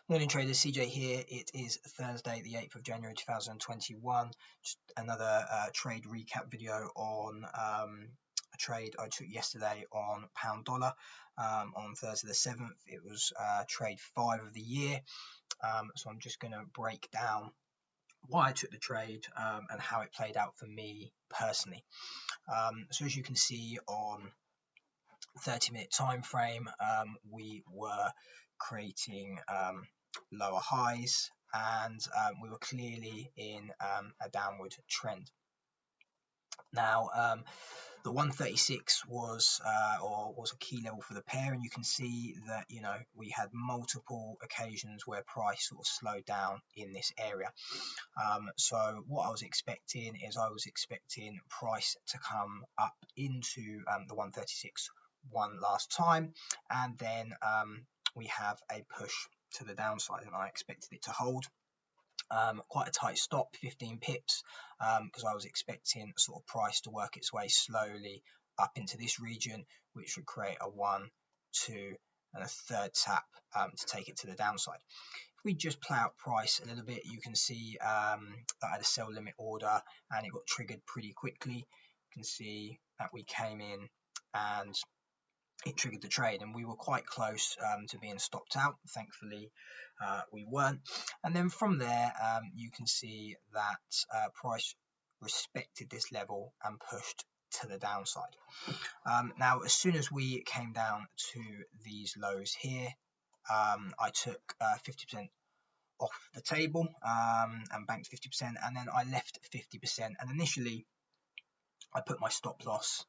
Morning traders, CJ here. It is Thursday the 8th of January 2021. Just another trade recap video on a trade I took yesterday on pound dollar on Thursday the 7th. It was trade 5 of the year. So I'm just going to break down why I took the trade and how it played out for me personally. So as you can see on 30-minute time frame, we were creating lower highs, and we were clearly in a downward trend. Now the 136 was a key level for the pair, and you can see that we had multiple occasions where price sort of slowed down in this area. So what I was expecting is price to come up into the 136 one last time, and then we have a push to the downside, and I expected it to hold. Quite a tight stop, 15 pips, because I was expecting sort of price to work its way slowly up into this region, which would create a 1, 2 and a third tap to take it to the downside. If we just play out price a little bit, you can see that I had a sell limit order and it got triggered pretty quickly. You can see that we came in and it triggered the trade, and we were quite close to being stopped out. Thankfully we weren't, and then from there you can see that price respected this level and pushed to the downside. Now as soon as we came down to these lows here, I took 50% off the table and banked 50%, and then I left 50%, and initially I put my stop loss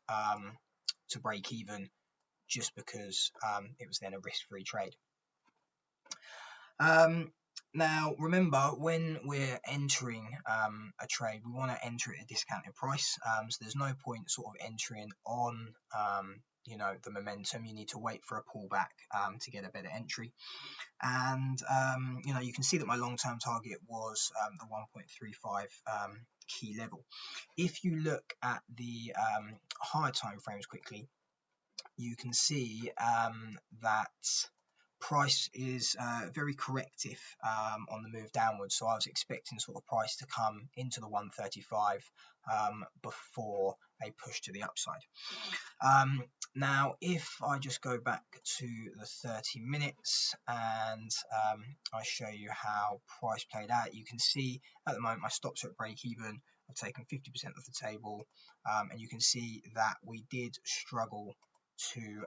to break even, just because it was then a risk-free trade. Now remember, when we're entering a trade, we want to enter it at a discounted price, so there's no point sort of entering on the momentum. You need to wait for a pullback to get a better entry. And you can see that my long-term target was the 1.35 key level. If you look at the higher time frames quickly, you can see that price is very corrective on the move downwards. So I was expecting sort of price to come into the 135 before a push to the upside. Now if I just go back to the 30 minutes and I show you how price played out, you can see at the moment my stops are at break even. I've taken 50% off the table, and you can see that we did struggle to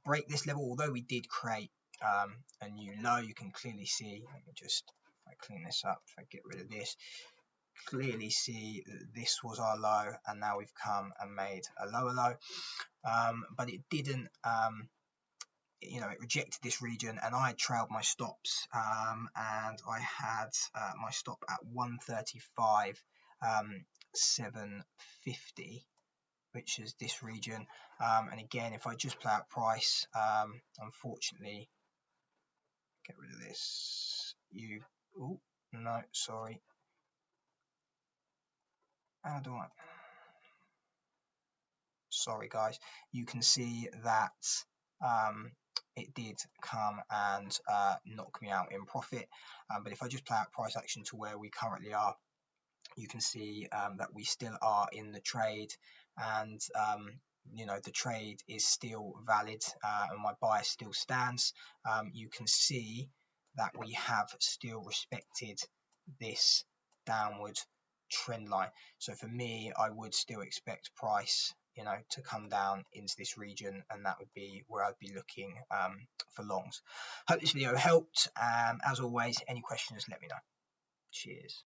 break this level, although we did create a new low. You can clearly see, let me just, if I clean this up, if I get rid of this, clearly see that this was our low, and now we've come and made a lower low, but it didn't it rejected this region, and I trailed my stops, and I had my stop at 135 750, which is this region. And again, if I just play out price, unfortunately, get rid of this. No, sorry. How do I? Sorry, guys. You can see that it did come and knock me out in profit. But if I just play out price action to where we currently are, you can see that we still are in the trade, and the trade is still valid, and my buy still stands. You can see that we have still respected this downward trend line. So for me, I would still expect price to come down into this region, and that would be where I'd be looking for longs. Hope this video helped. As always, any questions, let me know. Cheers.